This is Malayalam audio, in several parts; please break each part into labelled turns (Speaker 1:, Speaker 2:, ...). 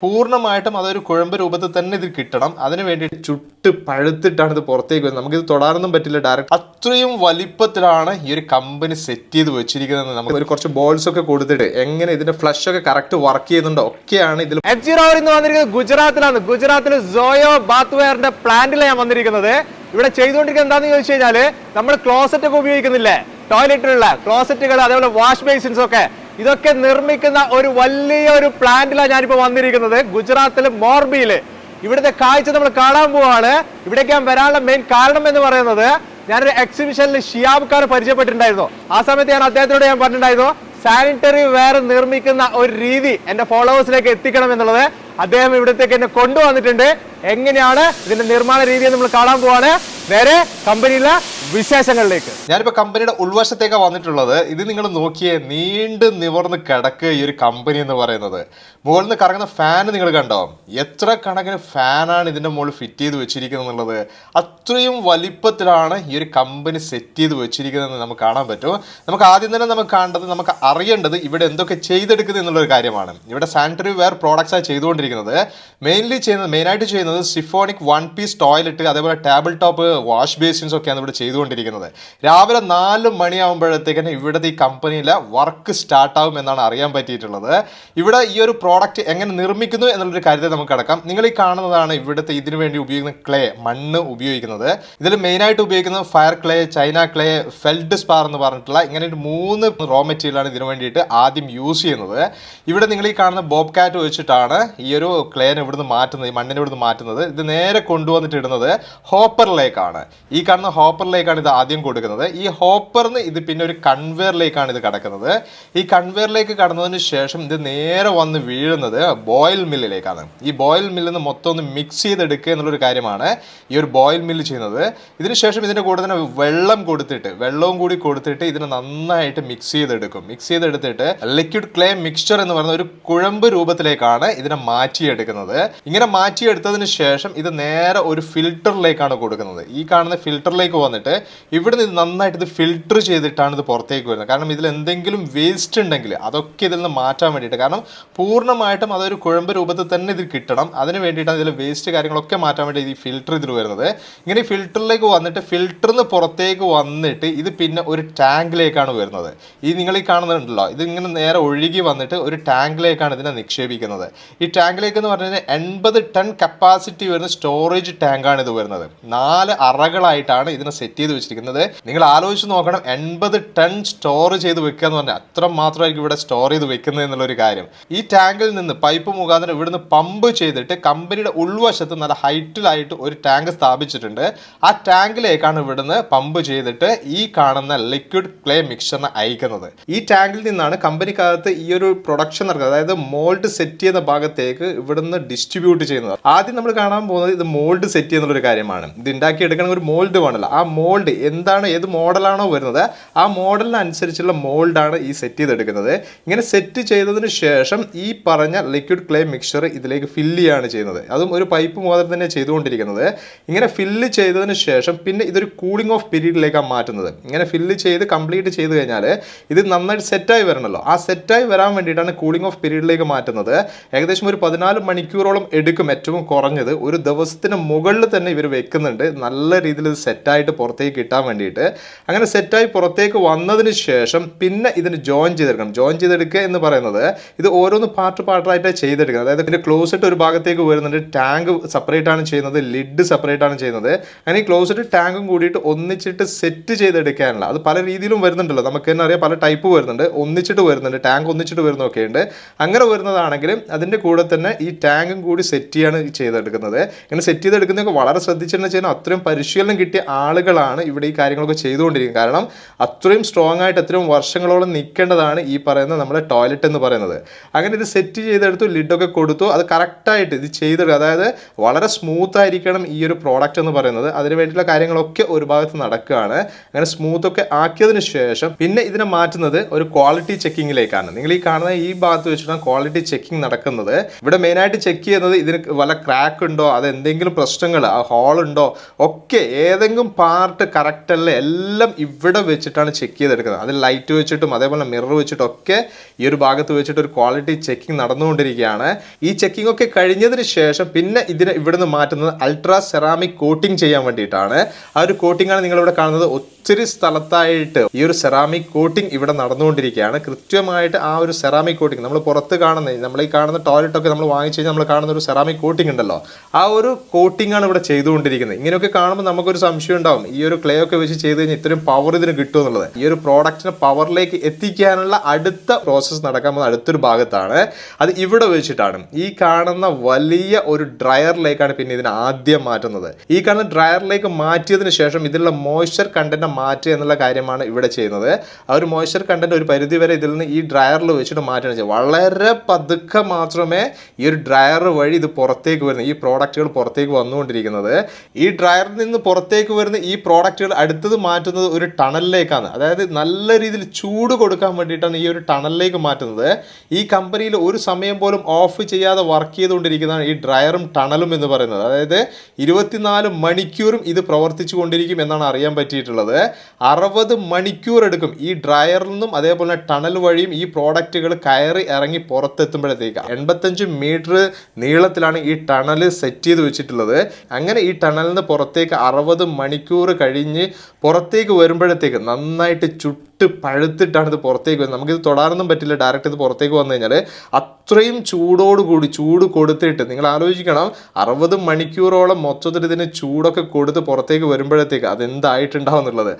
Speaker 1: പൂർണ്ണമായിട്ടും അതൊരു കുഴമ്പ് രൂപത്തിൽ തന്നെ ഇത് കിട്ടണം. അതിന് വേണ്ടിയിട്ട് ചുട്ട് പഴുത്തിട്ടാണ് ഇത് പുറത്തേക്ക് വരുന്നത്. നമുക്കിത് തൊടാനൊന്നും പറ്റില്ല ഡയറക്റ്റ്. അത്രയും വലിപ്പത്തിലാണ് ഈ ഒരു കമ്പനി സെറ്റ് ചെയ്ത് വെച്ചിരിക്കുന്നത്. നമുക്ക് ഒരു കുറച്ച് ബോൾസ് ഒക്കെ കൊടുത്തിട്ട് എങ്ങനെ ഇതിന്റെ ഫ്ലഷ് ഒക്കെ കറക്റ്റ് വർക്ക് ചെയ്യുന്നുണ്ടോ ഒക്കെയാണ് ഇതിൽ. ഇന്ന് വന്നിരിക്കുന്നത് ഗുജറാത്തിലാണ്. ഗുജറാത്തിൽ സോയോ ബാത്ത്വെയറിന്റെ പ്ലാന്റിലാണ് ഞാൻ വന്നിരിക്കുന്നത്. ഇവിടെ ചെയ്തുകൊണ്ടിരിക്കുന്നത് എന്താണെന്ന് ചോദിച്ചു കഴിഞ്ഞാല് നമ്മൾ ക്ലോസറ്റ് ഒക്കെ ഉപയോഗിക്കുന്നില്ലേ, ടോയ്ലറ്റിലുള്ള ക്ലോസറ്റുകൾ, അതേപോലെ വാഷ് ബേസിൻസ് ഒക്കെ, ഇതൊക്കെ നിർമ്മിക്കുന്ന ഒരു വലിയൊരു പ്ലാന്റിലാണ് ഞാനിപ്പോൾ വന്നിരിക്കുന്നത്. ഗുജറാത്തിലെ മോർബിയില്. ഇവിടുത്തെ കാഴ്ച നമ്മൾ കാണാൻ പോവാണ്. ഇവിടേക്ക് ഞാൻ വരാനുള്ള മെയിൻ കാരണം എന്ന് പറയുന്നത്, ഞാനൊരു എക്സിബിഷനിൽ ഷിയാബ് ഖാൻ പരിചയപ്പെട്ടിട്ടുണ്ടായിരുന്നു. ആ സമയത്ത് ഞാൻ അദ്ദേഹത്തിനോട് പറഞ്ഞിട്ടുണ്ടായിരുന്നു സാനിറ്ററി വെയർ നിർമ്മിക്കുന്ന ഒരു രീതി എന്റെ ഫോളോവേഴ്സിലേക്ക് എത്തിക്കണം എന്നുള്ളത്. അദ്ദേഹം ഇവിടത്തേക്ക് എന്നെ കൊണ്ടുവന്നിട്ടുണ്ട്. എങ്ങനെയാണ് ഇതിന്റെ നിർമ്മാണ രീതി നമ്മൾ കാണാൻ പോവാണ്. നേരെ കമ്പനിയിലെ വിശേഷങ്ങളിലേക്ക്. ഞാനിപ്പോ കമ്പനിയുടെ ഉൾവശത്തേക്കാണ് വന്നിട്ടുള്ളത്. ഇത് നിങ്ങൾ നോക്കിയേ, നീണ്ടു നിവർന്ന് കിടക്കുക ഈ ഒരു കമ്പനി എന്ന് പറയുന്നത്. മുകളിൽ നിന്ന് കറങ്ങുന്ന ഫാൻ നിങ്ങൾ കണ്ടോ? എത്ര കണക്കിന് ഫാനാണ് ഇതിന്റെ മുകളിൽ ഫിറ്റ് ചെയ്ത് വെച്ചിരിക്കുന്നത് എന്നുള്ളത്. അത്രയും വലിപ്പത്തിലാണ് ഈ ഒരു കമ്പനി സെറ്റ് ചെയ്ത് വെച്ചിരിക്കുന്നതെന്ന് നമുക്ക് കാണാൻ പറ്റും. നമുക്ക് ആദ്യം തന്നെ നമുക്ക് അറിയേണ്ടത് ഇവിടെ എന്തൊക്കെ ചെയ്തെടുക്കുന്നത് എന്നുള്ളൊരു കാര്യമാണ്. ഇവിടെ സാനിറ്ററി വെയർ പ്രോഡക്ട്സാണ് ചെയ്തുകൊണ്ടിരിക്കുന്നത്. മെയിനായിട്ട് ചെയ്യുന്നത് സിഫോണിക് 1 പീസ് ടോയ്ലറ്റ്, അതേപോലെ ടേബിൾ ടോപ്പ് വാഷ് ബേസിൻസ് ഒക്കെയാണ് ഇവിടെ ചെയ്തുകൊണ്ടിരിക്കുന്നത്. രാവിലെ 4 മണിയാകുമ്പോഴത്തേക്കാണ് ഇവിടുത്തെ ഈ കമ്പനിയിലെ വർക്ക് സ്റ്റാർട്ടാവും എന്നാണ് അറിയാൻ പറ്റിയിട്ടുള്ളത്. ഇവിടെ ഈ ഒരു പ്രോഡക്റ്റ് എങ്ങനെ നിർമ്മിക്കുന്നു എന്നുള്ളൊരു കാര്യത്തെ നമുക്ക് കിടക്കാം. നിങ്ങൾ ഈ കാണുന്നതാണ് ഇവിടുത്തെ ഇതിനു വേണ്ടി ഉപയോഗിക്കുന്ന ക്ലേ, മണ്ണ് ഉപയോഗിക്കുന്നത്. ഇതിൽ മെയിനായിട്ട് ഉപയോഗിക്കുന്നത് fire clay, china clay, feldspar എന്ന് പറഞ്ഞിട്ടുള്ള ഇങ്ങനെ 3 റോ മെറ്റീരിയലാണ് ഇതിനു വേണ്ടിയിട്ട് ആദ്യം യൂസ് ചെയ്യുന്നത്. ഇവിടെ നിങ്ങൾ ഈ കാണുന്ന ബോബ് കാറ്റ് വെച്ചിട്ടാണ് ഈ ഒരു ക്ലേനെ ഇവിടുന്ന് മാറ്റുന്നത്, ഈ മണ്ണിനെ ഇവിടുന്ന് മാറ്റുന്നത്. ഇത് നേരെ കൊണ്ടുവന്നിട്ട് ഇടുന്നത് ഹോപ്പറിലേക്കാണ്. ഈ കാണുന്ന ഹോപ്പറിലേക്കാണ് ഇത് ആദ്യം കൊടുക്കുന്നത്. ഈ ഹോപ്പറിന് ഇത് പിന്നെ ഒരു കൺവെയറിലേക്കാണ് ഇത് കിടക്കുന്നത്. ഈ കൺവെയറിലേക്ക് കടന്നതിന് ശേഷം ഇത് നേരെ വന്ന് വീഴുന്നത് ബോയിൽ മില്ലിലേക്കാണ്. ഈ ബോയിൽ മില്ലിൽ നിന്ന് മൊത്തം ഒന്ന് മിക്സ് ചെയ്തെടുക്കുക എന്നുള്ളൊരു കാര്യമാണ് ഈ ഒരു ബോയിൽ മില്ല് ചെയ്യുന്നത്. ഇതിനുശേഷം ഇതിൻ്റെ കൂടെ തന്നെ വെള്ളവും കൂടി കൊടുത്തിട്ട് ഇതിനെ നന്നായിട്ട് മിക്സ് ചെയ്തെടുക്കും. മിക്സ് ചെയ്തെടുത്തിട്ട് ലിക്വിഡ് ക്ലേ മിക്സ്ചർ എന്ന് പറയുന്ന ഒരു കുഴമ്പ് രൂപത്തിലേക്കാണ് ഇതിനെ മാറ്റിയെടുക്കുന്നത്. ഇങ്ങനെ മാറ്റിയെടുത്തതിന് ശേഷം ഇത് നേരെ ഒരു ഫിൽറ്ററിലേക്കാണ് കൊടുക്കുന്നത്. ഈ കാണുന്ന ഫിൽറ്ററിലേക്ക് വന്നിട്ട് ഇവിടുന്ന് ഇത് നന്നായിട്ട് ഇത് ഫിൽറ്റർ ചെയ്തിട്ടാണ് ഇത് പുറത്തേക്ക് വരുന്നത്. കാരണം ഇതിൽ എന്തെങ്കിലും വേസ്റ്റ് ഉണ്ടെങ്കിൽ അതൊക്കെ ഇതിൽ നിന്ന് മാറ്റാൻ വേണ്ടിയിട്ട്, കാരണം പൂർണ്ണമായിട്ടും അതൊരു കുഴമ്പ് രൂപത്തിൽ തന്നെ ഇത് കിട്ടണം. അതിന് വേണ്ടിയിട്ടാണ് ഇതിൽ വേസ്റ്റ് കാര്യങ്ങളൊക്കെ മാറ്റാൻ വേണ്ടി ഈ ഫിൽറ്റർ ഇതിൽ വരുന്നത്. ഇങ്ങനെ ഈ ഫിൽറ്ററിലേക്ക് വന്നിട്ട് ഫിൽറ്ററിൽ നിന്ന് പുറത്തേക്ക് വന്നിട്ട് ഇത് പിന്നെ ഒരു ടാങ്കിലേക്കാണ് വരുന്നത്. ഈ നിങ്ങൾ ഈ കാണുന്നുണ്ടല്ലോ, ഇത് ഇങ്ങനെ നേരെ ഒഴുകി വന്നിട്ട് ഒരു ടാങ്കിലേക്കാണ് ഇതിനെ നിക്ഷേപിക്കുന്നത്. ഈ ടാങ്കിലേക്ക് എന്ന് പറഞ്ഞു കഴിഞ്ഞാൽ 80 ടൺ കപ്പാസിറ്റി വരുന്ന സ്റ്റോറേജ് ടാങ്കാണ് ഇത് വരുന്നത്. 4 അറകളായിട്ടാണ് ഇതിനെ സെറ്റ് ചെയ്ത് വെച്ചിരിക്കുന്നത്. നിങ്ങൾ ആലോചിച്ച് നോക്കണം, 80 ടൺ സ്റ്റോർ ചെയ്ത് വെക്കുക എന്ന് പറഞ്ഞാൽ അത്ര മാത്രമായിരിക്കും ഇവിടെ സ്റ്റോർ ചെയ്ത് വെക്കുന്നത് എന്നുള്ളൊരു കാര്യം. ഈ ടാങ്കിൽ നിന്ന് പൈപ്പ് മുഖാന്തരം ഇവിടുന്ന് പമ്പ് ചെയ്തിട്ട് കമ്പനിയുടെ ഉൾവശത്ത് നല്ല ഹൈറ്റിലായിട്ട് ഒരു ടാങ്ക് സ്ഥാപിച്ചിട്ടുണ്ട്. ആ ടാങ്കിലേക്കാണ് ഇവിടുന്ന് പമ്പ് ചെയ്തിട്ട് ഈ കാണുന്ന ലിക്വിഡ് ക്ലേ മിക്സ്ചറിനെ അയക്കുന്നത്. ഈ ടാങ്കിൽ നിന്നാണ് കമ്പനിക്കകത്ത് ഈ ഒരു പ്രൊഡക്ഷൻ നടക്കുന്നത്. അതായത് മോൾഡ് സെറ്റ് ചെയ്യുന്ന ഭാഗത്തേക്ക് ഇവിടുന്ന് ഡിസ്ട്രിബ്യൂട്ട് ചെയ്യുന്നത്. ആദ്യം നമ്മൾ കാണാൻ പോകുന്നത് ഇത് മോൾഡ് സെറ്റ് ചെയ്യുന്നുള്ളൊരു കാര്യമാണ്. ഇത് ഉണ്ടാക്കി എടുക്കണമെങ്കിൽ ഒരു മോൾഡ് വേണമല്ലോ. ആ മോൾഡ് എന്താണ്, ഏത് മോഡലാണോ വരുന്നത് ആ മോഡലിനനുസരിച്ചുള്ള മോൾഡാണ് ഈ സെറ്റ് ചെയ്തെടുക്കുന്നത്. ഇങ്ങനെ സെറ്റ് ചെയ്തതിന് ശേഷം ഈ പറഞ്ഞ ലിക്വിഡ് ക്ലേ മിക്സ്ചർ ഇതിലേക്ക് ഫില്ല് ചെയ്യാണ് ചെയ്യുന്നത്. അതും ഒരു പൈപ്പ് മുഖാന്തരം തന്നെ ചെയ്തുകൊണ്ടിരിക്കുന്നത്. ഇങ്ങനെ ഫില്ല് ചെയ്തതിന് ശേഷം പിന്നെ ഇതൊരു കൂളിംഗ് ഓഫ് പീരീഡിലേക്കാണ് മാറ്റുന്നത്. ഇങ്ങനെ ഫില്ല് ചെയ്ത് കംപ്ലീറ്റ് ചെയ്ത് കഴിഞ്ഞാൽ ഇത് നന്നായിട്ട് സെറ്റായി വരണമല്ലോ. ആ സെറ്റായി വരാൻ വേണ്ടിയിട്ടാണ് കൂളിംഗ് ഓഫ് പീരീഡിലേക്ക് മാറ്റുന്നത്. ഏകദേശം ഒരു 14 മണിക്കൂറോളം എടുക്കും ഏറ്റവും കുറഞ്ഞത്. ഒരു ദിവസത്തിന് മുകളിൽ തന്നെ ഇവർ വെക്കുന്നുണ്ട്, നല്ല രീതിയിൽ ഇത് സെറ്റായിട്ട് പുറത്തേക്ക് കിട്ടാൻ വേണ്ടിയിട്ട്. അങ്ങനെ സെറ്റായി പുറത്തേക്ക് വന്നതിന് ശേഷം പിന്നെ ഇതിന് ജോയിൻ ചെയ്തെടുക്കണം. ജോയിൻ ചെയ്തെടുക്കുക എന്ന് പറയുന്നത് ഇത് ഓരോന്ന് പാർട്ടായിട്ട് ചെയ്തെടുക്കുന്നത്. അതായത് ഇതിൻ്റെ ക്ലോസറ്റ് ഒരു ഭാഗത്തേക്ക് വരുന്നുണ്ട്, ടാങ്ക് സെപ്പറേറ്റ് ആണ് ചെയ്യുന്നത്, ലിഡ് സെപ്പറേറ്റ് ആണ് ചെയ്യുന്നത്. അങ്ങനെ ഈ ക്ലോസറ്റ് ടാങ്കും കൂടിയിട്ട് ഒന്നിച്ചിട്ട് സെറ്റ് ചെയ്തെടുക്കാനുള്ള, അത് പല രീതിയിലും വരുന്നുണ്ടല്ലോ, നമുക്ക് തന്നെ അറിയാം, പല ടൈപ്പ് വരുന്നുണ്ട്. ഒന്നിച്ചിട്ട് വരുന്നുണ്ട്, ടാങ്ക് ഒന്നിച്ചിട്ട് വരുന്നൊക്കെ ഉണ്ട്. അങ്ങനെ വരുന്നതാണെങ്കിലും അതിൻ്റെ കൂടെ തന്നെ ഈ ടാങ്കും കൂടി സെറ്റ് ചെയ്യാണ് ചെയ്തെടുക്കുന്നത്. ഇങ്ങനെ സെറ്റ് ചെയ്തെടുക്കുന്നതൊക്കെ വളരെ ശ്രദ്ധിച്ചിട്ട് ചെയ്യണം. അത്രയും പരിശീലനം കിട്ടിയ ആളുകളാണ് ഇവിടെ ഈ കാര്യങ്ങളൊക്കെ ചെയ്തുകൊണ്ടിരിക്കുന്നത്. കാരണം അത്രയും സ്ട്രോങ് ആയിട്ട് അത്രയും വർഷങ്ങളോളം നിൽക്കേണ്ടതാണ് ഈ പറയുന്ന നമ്മുടെ ടോയ്ലറ്റ് എന്ന് പറയുന്നത്. അങ്ങനെ ഇത് സെറ്റ് ചെയ്തെടുത്തു, ലിഡൊക്കെ കൊടുത്തു, അത് കറക്റ്റായിട്ട് ഇത് ചെയ്തെടുക്കുക. അതായത് വളരെ സ്മൂത്ത് ആയിരിക്കണം ഈ ഒരു പ്രോഡക്റ്റ് എന്ന് പറയുന്നത്. അതിന് വേണ്ടിയിട്ടുള്ള കാര്യങ്ങളൊക്കെ ഒരു ഭാഗത്ത് നടക്കുകയാണ്. അങ്ങനെ സ്മൂത്തൊക്കെ ആക്കിയതിന് ശേഷം പിന്നെ ഇതിനെ മാറ്റുന്നത് ഒരു ക്വാളിറ്റി ചെക്കിങ്ങിലേക്കാണ്. നിങ്ങൾ ഈ കാണുന്ന ഈ ഭാഗത്ത് വെച്ചിട്ടാണ് ക്വാളിറ്റി ചെക്കിങ് നടക്കുന്നത്. ഇവിടെ മെയിനായിട്ട് ചെക്ക് ചെയ്യുന്നത് ഇതിന് വല്ല ക്രാക്ക് ഉണ്ടോ, അത് എന്തെങ്കിലും പ്രശ്നങ്ങൾ, ആ ഹോളുണ്ടോ, ഒക്കെ ഏതെങ്കിലും പാർട്ട് പാർട്ട് കറക്റ്റ് അല്ലേ എല്ലാം ഇവിടെ വെച്ചിട്ടാണ് ചെക്ക് ചെയ്തെടുക്കുന്നത്. അതിൽ ലൈറ്റ് വെച്ചിട്ടും അതേപോലെ മിറർ വെച്ചിട്ടും ഒക്കെ ഈ ഒരു ഭാഗത്ത് വെച്ചിട്ട് ഒരു ക്വാളിറ്റി ചെക്കിംഗ് നടന്നുകൊണ്ടിരിക്കുകയാണ്. ഈ ചെക്കിംഗ് ഒക്കെ കഴിഞ്ഞതിന് ശേഷം പിന്നെ ഇതിനെ ഇവിടുന്ന് മാറ്റുന്നത് അൾട്രാ സെറാമിക് കോട്ടിംഗ് ചെയ്യാൻ വേണ്ടിയിട്ടാണ്. ആ ഒരു കോട്ടിംഗ് ആണ് നിങ്ങളിവിടെ കാണുന്നത്. ഒത്തിരി സ്ഥലത്തായിട്ട് ഈ ഒരു സെറാമിക് കോട്ടിംഗ് ഇവിടെ നടന്നുകൊണ്ടിരിക്കുകയാണ്. കൃത്യമായിട്ട് ആ ഒരു സെറാമിക് കോട്ടിംഗ് നമ്മൾ പുറത്ത് കാണുന്നത്, നമ്മൾ ഈ കാണുന്ന ടോയ്ലറ്റൊക്കെ നമ്മൾ വാങ്ങിച്ചു കഴിഞ്ഞാൽ നമ്മൾ കാണുന്ന ഒരു സെറാമിക് കോട്ടിംഗ് ഉണ്ടല്ലോ, ആ ഒരു കോട്ടിംഗ് ആണ് ഇവിടെ ചെയ്തുകൊണ്ടിരിക്കുന്നത്. ഇങ്ങനെയൊക്കെ കാണുമ്പോൾ നമുക്കൊരു സംശയം ഉണ്ടാവും, ഈ ഒരു ക്ലേ ഒക്കെ വെച്ച് ചെയ്ത് കഴിഞ്ഞാൽ ഇത്രയും പവർ ഇതിന് കിട്ടും എന്നുള്ളത്. ഈ ഒരു പ്രോഡക്റ്റിനെ പവറിലേക്ക് എത്തിക്കാനുള്ള അടുത്ത പ്രോസസ്സ് നടക്കാൻ പോകുന്ന അടുത്തൊരു ഭാഗത്താണ്. അത് ഇവിടെ വെച്ചിട്ടാണ്. ഈ കാണുന്ന വലിയ ഒരു ഡ്രയറിലേക്കാണ് പിന്നെ ഇതിനെ ആദ്യം മാറ്റുന്നത്. ഈ കാണുന്ന ഡ്രയറിലേക്ക് മാറ്റിയതിന് ശേഷം ഇതിലുള്ള മോയ്സ്ചർ കണ്ടന്റ് മാറ്റുക എന്നുള്ള കാര്യമാണ് ഇവിടെ ചെയ്യുന്നത്. ആ ഒരു മോയ്സ്ചർ കണ്ടന്റ് ഒരു പരിധി വരെ ഇതിൽ നിന്ന് ഈ ഡ്രയറിൽ വെച്ചിട്ട് മാറ്റണം ചെയ്യുക. വളരെ പതുക്കെ മാത്രമേ ഈ ഒരു ഡ്രയർ വഴി ഇത് പുറത്തേക്ക് വരുന്നത്, ഈ പ്രോഡക്റ്റുകൾ പുറത്തേക്ക് വന്നുകൊണ്ടിരിക്കുന്നത്. ഈ ഡ്രയറിൽ നിന്ന് പുറത്തേക്ക് വരുന്ന ഈ പ്രോഡക്റ്റുകൾ അടുത്തത് മാറ്റുന്നത് ഒരു ടണലിലേക്കാണ്. അതായത് നല്ല രീതിയിൽ ചൂട് കൊടുക്കാൻ വേണ്ടിയിട്ടാണ് ഈ ഒരു ടണലിലേക്ക് മാറ്റുന്നത്. ഈ കമ്പനിയിൽ ഒരു സമയം പോലും ഓഫ് ചെയ്യാതെ വർക്ക് ചെയ്തുകൊണ്ടിരിക്കുന്നതാണ് ഈ ഡ്രയറും ടണലും എന്ന് പറയുന്നത്. അതായത് 24 മണിക്കൂറും ഇത് പ്രവർത്തിച്ചു കൊണ്ടിരിക്കും എന്നാണ് അറിയാൻ പറ്റിയിട്ടുള്ളത്. 60 മണിക്കൂർ എടുക്കും ഈ ഡ്രയറിൽ നിന്നും അതേപോലെ ടണൽ വഴിയും ഈ പ്രോഡക്റ്റുകൾ കയറി ഇറങ്ങി പുറത്തെത്തുമ്പോഴത്തേക്ക്. 85 മീറ്റർ നീളത്തിലാണ് ഈ ടണൽ സെറ്റ് ചെയ്ത് വെച്ചിട്ടുള്ളത്. അങ്ങനെ ഈ ടണലിൽ നിന്ന് പുറത്തേക്ക് 60 മണിക്കൂർ കഴിഞ്ഞ് പുറത്തേക്ക് വരുമ്പോഴത്തേക്ക് നന്നായിട്ട് പഴുത്തിട്ടാണ് ഇത് പുറത്തേക്ക് വരുന്നത്. നമുക്കിത് തൊടാനൊന്നും പറ്റില്ല. ഡയറക്റ്റ് ഇത് പുറത്തേക്ക് വന്നു കഴിഞ്ഞാൽ അത്രയും ചൂടോടുകൂടി ചൂട് കൊടുത്തിട്ട് നിങ്ങൾ ആലോചിക്കണം, 60 മണിക്കൂറോളം മൊത്തത്തിൽ ഇതിന് ചൂടൊക്കെ കൊടുത്ത് പുറത്തേക്ക് വരുമ്പോഴത്തേക്ക് അതെന്തായിട്ടുണ്ടാവും എന്നുള്ളത്.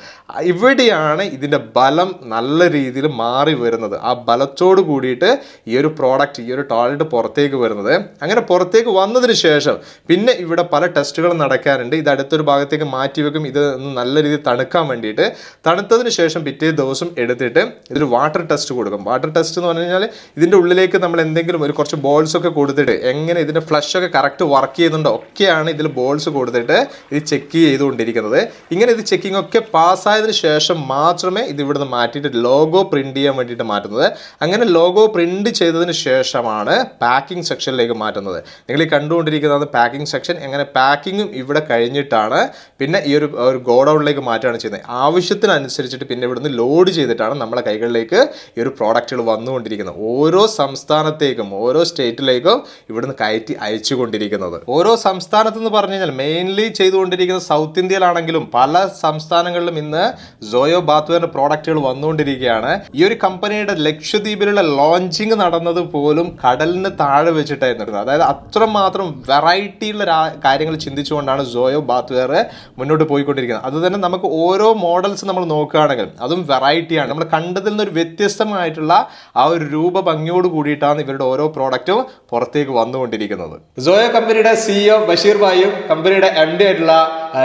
Speaker 1: ഇവിടെയാണ് ഇതിൻ്റെ ബലം നല്ല രീതിയിൽ മാറി വരുന്നത്. ആ ബലത്തോട് കൂടിയിട്ട് ഈ ഒരു പ്രോഡക്റ്റ്, ഈ ഒരു ടോയ്ലറ്റ് പുറത്തേക്ക് വരുന്നത്. അങ്ങനെ പുറത്തേക്ക് വന്നതിന് ശേഷം പിന്നെ ഇവിടെ പല ടെസ്റ്റുകളും നടക്കാനുണ്ട്. ഇത് അടുത്തൊരു ഭാഗത്തേക്ക് മാറ്റി വെക്കും, ഇത് നല്ല രീതിയിൽ തണുക്കാൻ വേണ്ടിയിട്ട്. തണുത്തതിന് ശേഷം പിറ്റേ ദിവസം എടുത്തിട്ട് ഇതൊരു വാട്ടർ ടെസ്റ്റ് കൊടുക്കും. വാട്ടർ ടെസ്റ്റ് എന്ന് പറഞ്ഞു കഴിഞ്ഞാൽ ഇതിൻ്റെ ഉള്ളിലേക്ക് നമ്മൾ എന്തെങ്കിലും ഒരു കുറച്ച് ബോൾസ് ഒക്കെ കൊടുത്തിട്ട് എങ്ങനെ ഇതിൻ്റെ ഫ്ലഷ് ഒക്കെ കറക്റ്റ് വർക്ക് ചെയ്യുന്നുണ്ടോ ഒക്കെയാണ് ഇതിൽ ബോൾസ് കൊടുത്തിട്ട് ഇത് ചെക്ക് ചെയ്തുകൊണ്ടിരിക്കുന്നത്. ഇങ്ങനെ ഇത് ചെക്കിംഗ് ഒക്കെ പാസ്സായതിനു ശേഷം മാത്രമേ ഇത് ഇവിടുന്ന് മാറ്റിയിട്ട് ലോഗോ പ്രിന്റ് ചെയ്യാൻ വേണ്ടിയിട്ട് മാറ്റുന്നത്. അങ്ങനെ ലോഗോ പ്രിന്റ് ചെയ്തതിന് ശേഷമാണ് പാക്കിംഗ് സെക്ഷനിലേക്ക് മാറ്റുന്നത്. നിങ്ങൾ ഈ കണ്ടുകൊണ്ടിരിക്കുന്നത് പാക്കിംഗ് സെക്ഷൻ. എങ്ങനെ പാക്കിങ്ങും ഇവിടെ കഴിഞ്ഞിട്ടാണ് പിന്നെ ഈ ഒരു ഗോഡൗണിലേക്ക് മാറ്റുകയാണ് ചെയ്യുന്നത്. ആവശ്യത്തിനനുസരിച്ചിട്ട് പിന്നെ ഇവിടുന്ന് ലോഡ് ചെയ്തിട്ടാണ് നമ്മളെ കൈകളിലേക്ക് ഈ ഒരു പ്രോഡക്റ്റുകൾ വന്നുകൊണ്ടിരിക്കുന്നത്. ഓരോ സംസ്ഥാനത്തേക്കും ഓരോ സ്റ്റേറ്റിലേക്കും ഇവിടുന്ന് കയറ്റി അയച്ചുകൊണ്ടിരിക്കുന്നത്. ഓരോ സംസ്ഥാനത്തെന്ന് പറഞ്ഞു കഴിഞ്ഞാൽ മെയിൻലി ചെയ്തുകൊണ്ടിരിക്കുന്നത് സൗത്ത് ഇന്ത്യയിലാണെങ്കിലും പല സംസ്ഥാനങ്ങളിലും ഇന്ന് സോയോ ബാത്വെയറിന്റെ പ്രോഡക്റ്റുകൾ വന്നുകൊണ്ടിരിക്കുകയാണ്. ഈ ഒരു കമ്പനിയുടെ ലക്ഷദ്വീപിലുള്ള ലോഞ്ചിങ് നടന്നത് പോലും കടലിന് താഴെ വെച്ചിട്ടായിരുന്നു. അതായത് അത്രമാത്രം വെറൈറ്റിയുള്ള കാര്യങ്ങൾ ചിന്തിച്ചുകൊണ്ടാണ് സോയോ ബാത്വെയർ മുന്നോട്ട് പോയിക്കൊണ്ടിരിക്കുന്നത്. അത് തന്നെ നമുക്ക് ഓരോ മോഡൽസ് നമ്മൾ നോക്കുകയാണെങ്കിൽ അതും വെറൈറ്റിയാണ്. നമ്മൾ കണ്ടതിൽ നിന്നൊരു വ്യത്യസ്തമായിട്ടുള്ള ആ ഒരു രൂപ ഭംഗിയോട് കൂടിയിട്ടാണ് ഇവരുടെ ഓരോ പ്രോഡക്റ്റും പുറത്തേക്ക് വന്നുകൊണ്ടിരിക്കുന്നത്. സോയോ കമ്പനിയുടെ CEO ബഷീർ ഭായിയും കമ്പനിയുടെ MD ആയിട്ടുള്ള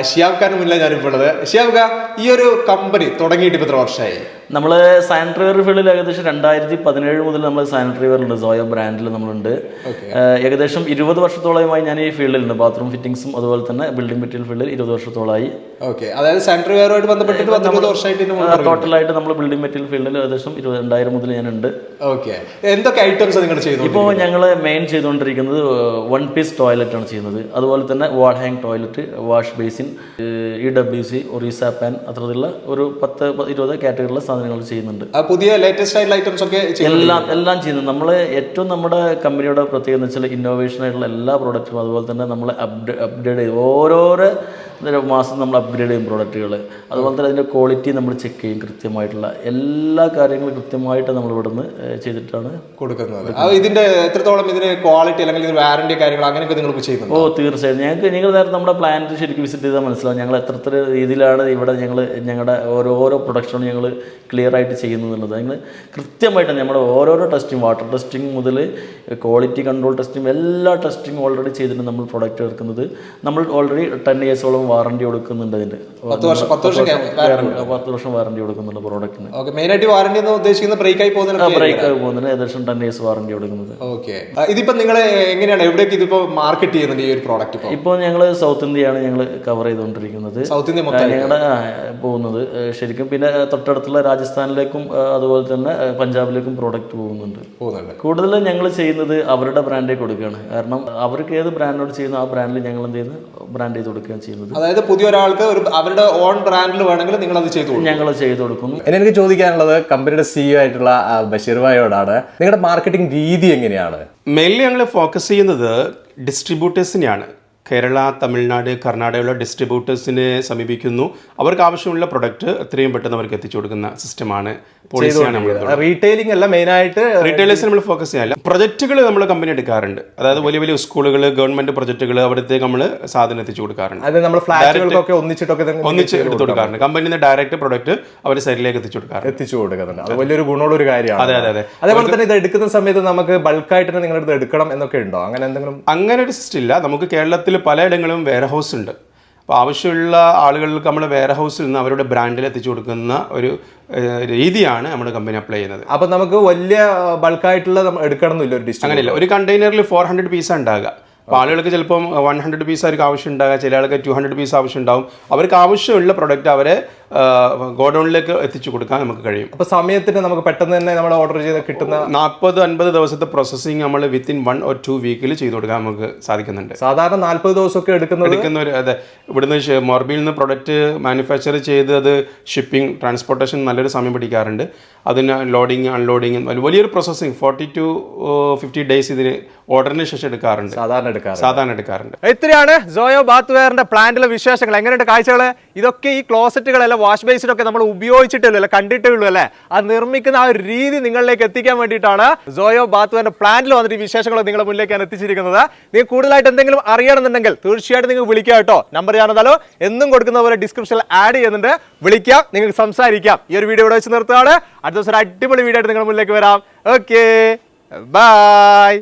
Speaker 1: ഷിയാബ് ഖാനും മുന്നിൽ ഞാനിപ്പോൾ ഉള്ളത്. ഷിയാബ് ഖാൻ, ഈ ഒരു കമ്പനി തുടങ്ങിയിട്ട് ഇപ്പോൾ എത്ര വർഷമായി?
Speaker 2: നമ്മൾ സാനിറ്ററി വെയർ ഫീൽഡിൽ ഏകദേശം 2017 മുതൽ നമ്മൾ സാനിറ്ററി വെയറിലുണ്ട്. സോയോ ബ്രാൻഡിൽ നമ്മളുണ്ട്. ഏകദേശം 20 വർഷത്തോളമായി ഞാൻ ഈ ഫീൽഡിലുണ്ട്. ബാത്റൂം ഫിറ്റിംഗ്സും അതുപോലെ തന്നെ ബിൽഡിംഗ് മെറ്റീരിയൽ ഫീൽഡിൽ 20 വർഷത്തോളമായി.
Speaker 1: അതായത് സാനിറ്ററി വെയറുമായിട്ട് ബന്ധപ്പെട്ടിട്ട് 20 വർഷമായിട്ട്
Speaker 2: ടോട്ടലായിട്ട് നമ്മൾ ബിൽഡിംഗ് മെറ്റീരിയൽ ഫീൽഡിൽ ഏകദേശം 2000 മുതൽ ഞാനുണ്ട്.
Speaker 1: എന്തൊക്കെ ഐറ്റംസ് നിങ്ങൾ ചെയ്തു?
Speaker 2: ഇപ്പോൾ ഞങ്ങൾ മെയിൻ ചെയ്തുകൊണ്ടിരിക്കുന്നത് 1 പീസ് ടോയ്ലറ്റ് ആണ് ചെയ്യുന്നത്. അതുപോലെ തന്നെ വാൾ hang toilet, wash basin, EWC, Orissa pan, അത്തരത്തിലുള്ള ഒരു 10-20 കാറ്റഗറിയിലുള്ള സാധനങ്ങൾ ചെയ്യുന്നുണ്ട്.
Speaker 1: പുതിയ ലേറ്റസ്റ്റ് ആയിട്ടുള്ള ഐറ്റംസ് ഒക്കെ
Speaker 2: എല്ലാം ചെയ്യുന്നത്. നമ്മൾ ഏറ്റവും നമ്മുടെ കമ്പനിയുടെ പ്രത്യേകത എന്ന് വെച്ചാൽ ഇന്നോവേഷൻ ആയിട്ടുള്ള എല്ലാ പ്രോഡക്റ്റും അതുപോലെ തന്നെ നമ്മൾ അപ്ഗ്രേഡ് ചെയ്ത് ഓരോരോ മാസം നമ്മൾ അപ്ഗ്രേഡ് ചെയ്യും പ്രോഡക്റ്റുകൾ. അതുപോലെ തന്നെ അതിൻ്റെ ക്വാളിറ്റി നമ്മൾ ചെക്ക് ചെയ്യും. കൃത്യമായിട്ടുള്ള എല്ലാ കാര്യങ്ങളും കൃത്യമായിട്ട് നമ്മൾ ഇവിടുന്ന് ചെയ്തിട്ടാണ് കൊടുക്കുന്നത്.
Speaker 1: ഇതിന്റെ എത്രത്തോളം ഇതിന് ക്വാളിറ്റി അല്ലെങ്കിൽ വാറന്റി കാര്യങ്ങൾ അങ്ങനെയൊക്കെ നിങ്ങൾ ചെയ്യുന്നു?
Speaker 2: തീർച്ചയായും. നിങ്ങൾ നേരത്തെ നമ്മുടെ പ്ലാന്റ് ശരിക്കും വിസിറ്റ് ചെയ്താൽ മനസ്സിലാവും ഞങ്ങൾ എത്ര രീതിയിലാണ് ഇവിടെ ഞങ്ങളുടെ ഓരോരോ പ്രൊഡക്ഷനും ഞങ്ങൾ ക്ലിയർ ആയിട്ട് ചെയ്യുന്നു എന്നുള്ളത്. ഞങ്ങൾ കൃത്യമായിട്ട് നമ്മുടെ ഓരോരോ ടെസ്റ്റിംഗ്, വാട്ടർ ടെസ്റ്റിംഗ് മുതൽ ക്വാളിറ്റി കൺട്രോൾ ടെസ്റ്റിംഗ്, എല്ലാ ടെസ്റ്റിംഗ് ഓൾറെഡി ചെയ്തിട്ട് നമ്മൾ പ്രൊഡക്റ്റ് ഇറക്കുന്നത്. നമ്മൾ ഓൾറെഡി 10 ഇയേഴ്സോളം വാറണ്ടി കൊടുക്കുന്നുണ്ട്. അതിന്റെ 10 വർഷം വാറണ്ടി കൊടുക്കുന്നുണ്ട് പ്രോഡക്റ്റിന്.
Speaker 1: മെയിനായിട്ട് വാറണ്ടി എന്ന് ഉദ്ദേശിക്കുന്നത് ബ്രേക്ക് ആയി പോകുന്നതിന്
Speaker 2: ഏകദേശം 10 ഇയേഴ്സ് വാറണ്ടി കൊടുക്കുന്നത്.
Speaker 1: ഇതിപ്പോ നിങ്ങൾ എങ്ങനെയാണ് എവിടേക്ക് ഇതിപ്പോ മാർക്കറ്റ് ചെയ്യുന്നത് ഈ ഒരു പ്രോഡക്റ്റ്?
Speaker 2: ഇപ്പോൾ ഞങ്ങൾ സൗത്ത് ഇന്ത്യയാണ് ഞങ്ങൾ കവർ ചെയ്തുകൊണ്ടിരിക്കുന്നത്.
Speaker 1: സൗത്ത് ഇന്ത്യ
Speaker 2: ഞങ്ങളുടെ പോകുന്നത് ശരിക്കും. പിന്നെ തൊട്ടടുത്തുള്ള രാജസ്ഥാനിലേക്കും അതുപോലെ തന്നെ പഞ്ചാബിലേക്കും പ്രോഡക്റ്റ് പോകുന്നുണ്ട്. കൂടുതൽ ഞങ്ങൾ ചെയ്യുന്നത് അവരുടെ ബ്രാൻഡേ കൊടുക്കുകയാണ്. കാരണം അവർക്ക് ഏത് ബ്രാൻഡിനോട് ചെയ്യുന്നു ആ ബ്രാൻഡിൽ ഞങ്ങൾ എന്ത് ചെയ്യുന്നു ബ്രാൻഡ് ചെയ്ത് കൊടുക്കുകയാണ് ചെയ്യുന്നത്.
Speaker 1: അതായത് പുതിയ ഒരാൾക്ക് അവരുടെ ഓൺ ബ്രാൻഡിൽ വേണമെങ്കിൽ നിങ്ങൾ അത് ചെയ്തു കൊടുക്കും.
Speaker 2: ഞങ്ങൾ ചെയ്തു കൊടുക്കുന്നു.
Speaker 3: എനിക്ക് ചോദിക്കാനുള്ളത് കമ്പനിയുടെ CEO ആയിട്ടുള്ള ബഷീർ ഭായിയോടാണ്. നിങ്ങളുടെ മാർക്കറ്റിംഗ് രീതി എങ്ങനെയാണ്?
Speaker 4: മെയിൻലി ഞങ്ങൾ ഫോക്കസ് ചെയ്യുന്നത് ഡിസ്ട്രിബ്യൂട്ടേഴ്സിനെയാണ്. കേരള, തമിഴ്നാട്, കർണാടകയിലുള്ള ഡിസ്ട്രിബ്യൂട്ടേഴ്സിനെ സമീപിക്കുന്നു. അവർക്ക് ആവശ്യമുള്ള പ്രൊഡക്റ്റ് എത്രയും പെട്ടെന്ന് അവർക്ക് എത്തിച്ചു കൊടുക്കുന്ന സിസ്റ്റമാണ്, പോളിസിയാണ് നമ്മൾ.
Speaker 3: റീറ്റെയിലിംഗ് അല്ല മെയിനായിട്ട്,
Speaker 4: റീറ്റെയിലേഴ്സിന് നമ്മൾ ഫോക്കസ് ചെയ്യാനില്ല. പ്രൊജക്റ്റുകൾ നമ്മൾ കമ്പനി എടുക്കാറുണ്ട്. അതായത് വലിയ വലിയ സ്കൂളുകൾ, ഗവൺമെന്റ് പ്രൊജക്റ്റുകൾ, അവിടത്തേക്ക് നമ്മൾ സാധനം എത്തിച്ചു കൊടുക്കാറുണ്ട്.
Speaker 3: അത് നമ്മൾ ഫ്ലാറ്റുകൾക്കൊക്കെ ഒന്നിച്ച്
Speaker 4: എടുത്തു കൊടുക്കാറുണ്ട്. കമ്പനിയിൽ നിന്ന് ഡയറക്റ്റ് പ്രൊഡക്റ്റ് അവർ സൈഡിലേക്ക് എത്തിച്ചു കൊടുക്കാറുണ്ട്.
Speaker 3: അത് വലിയൊരു ഗുണമുള്ള ഒരു കാര്യമാണ്.
Speaker 4: അതെ.
Speaker 3: അതേപോലെ തന്നെ ഇത് എടുക്കുന്ന സമയത്ത് നമുക്ക് ബൾക്കായിട്ട് നിങ്ങളുടെ അടുത്ത് എടുക്കണം എന്നൊക്കെ ഉണ്ടോ? അങ്ങനെ എന്തെങ്കിലും?
Speaker 4: അങ്ങനെ ഒരു സിസ്റ്റം ഇല്ല. നമുക്ക് കേരളത്തിൽ പലയിടങ്ങളിലും വെയർ ഹൗസ് ഉണ്ട്. അപ്പോൾ ആവശ്യമുള്ള ആളുകൾക്ക് നമ്മൾ വെയർ ഹൗസിൽ നിന്ന് അവരുടെ ബ്രാൻഡിൽ എത്തിച്ചു കൊടുക്കുന്ന ഒരു രീതിയാണ് നമ്മുടെ കമ്പനി അപ്ലൈ ചെയ്യുന്നത്.
Speaker 3: അപ്പം നമുക്ക് വലിയ ബൾക്കായിട്ടുള്ള എടുക്കണം എന്നില്ല ഒരു ഡിസ്ട്രിക്ട്?
Speaker 4: അങ്ങനെയില്ല. ഒരു കണ്ടെയ്നറിൽ 400 പീസ് ഉണ്ടാകുക. അപ്പോൾ ആളുകൾക്ക് ചിലപ്പം 100 പീസ് അവർക്ക് ആവശ്യം ഉണ്ടാകുക, ചില ആൾക്ക് 200 പീസ് ആവശ്യം ഉണ്ടാവും. അവർക്ക് ആവശ്യമുള്ള പ്രൊഡക്റ്റ് അവരെ ഗോഡൗണിലേക്ക് എത്തിച്ചു കൊടുക്കാൻ നമുക്ക് കഴിയും.
Speaker 3: അപ്പോൾ സമയത്തിന് നമുക്ക് പെട്ടെന്ന് തന്നെ നമ്മൾ ഓർഡർ ചെയ്ത് കിട്ടുന്ന
Speaker 4: 40-50 ദിവസത്തെ പ്രോസസ്സിങ് നമ്മൾ വിത്തിൻ 1 or 2 വീക്കിൽ ചെയ്ത് കൊടുക്കാൻ നമുക്ക് സാധിക്കുന്നുണ്ട്.
Speaker 3: സാധാരണ 40 ദിവസമൊക്കെ എടുക്കുന്നവർ.
Speaker 4: അതെ, ഇവിടുന്ന് മൊർബിയിൽ നിന്ന് പ്രൊഡക്റ്റ് മാനുഫാക്ചർ ചെയ്ത് അത് ഷിപ്പിംഗ്, ട്രാൻസ്പോർട്ടേഷൻ നല്ലൊരു സമയം പിടിക്കാറുണ്ട്. അതിന് ലോഡിങ്, അൺലോഡിങ് വലിയൊരു പ്രോസസ്സിങ് 40 to 50 ഡേയ്സ് ഇതിന് ഓർഡറിന് ശേഷം എടുക്കാറുണ്ട്. സാധാരണ എടുക്കാറുണ്ട്.
Speaker 3: ഇത്രയാണ് സോയോ ബാത്ത്വെയറിന്റെ പ്ലാന്റിലെ വിശേഷങ്ങൾ. എങ്ങനെയുണ്ട് കാഴ്ചകൾ? ഇതൊക്കെ ഈ ക്ലോസറ്റുകളല്ല, വാഷ് ബേസിനൊക്കെ നമ്മൾ ഉപയോഗിച്ചിട്ടുള്ളൂ അല്ലെ, കണ്ടിട്ടേ ഉള്ളൂ അല്ലേ. അത് നിർമ്മിക്കുന്ന ആ ഒരു രീതി നിങ്ങളിലേക്ക് എത്തിക്കാൻ വേണ്ടിയിട്ടാണ് സോയോ ബാത്ത്വെയറിന്റെ പ്ലാന്റിൽ വന്നിട്ട് ഈ വിശേഷങ്ങൾ നിങ്ങളുടെ മുന്നിലേക്ക് ഞാൻ എത്തിച്ചിരിക്കുന്നത്. നിങ്ങൾ കൂടുതലായിട്ട് എന്തെങ്കിലും അറിയണമെന്നുണ്ടെങ്കിൽ തീർച്ചയായിട്ടും നിങ്ങൾ വിളിക്കുക കേട്ടോ. നമ്പർ ഞാനതല്ലോ എന്നും കൊടുക്കുന്ന പോലെ ഡിസ്ക്രിപ്ഷനിൽ ആഡ് ചെയ്യുന്നുണ്ട്. വിളിക്കാം, നിങ്ങൾക്ക് സംസാരിക്കാം. ഈ ഒരു വീഡിയോ ഇവിടെ വെച്ച് നിർത്തുകയാണ്. അടുത്ത ദിവസം ഒരു അടിപൊളി വീഡിയോ ആയിട്ട് നിങ്ങളുടെ മുന്നിലേക്ക് വരാം. Okay, by.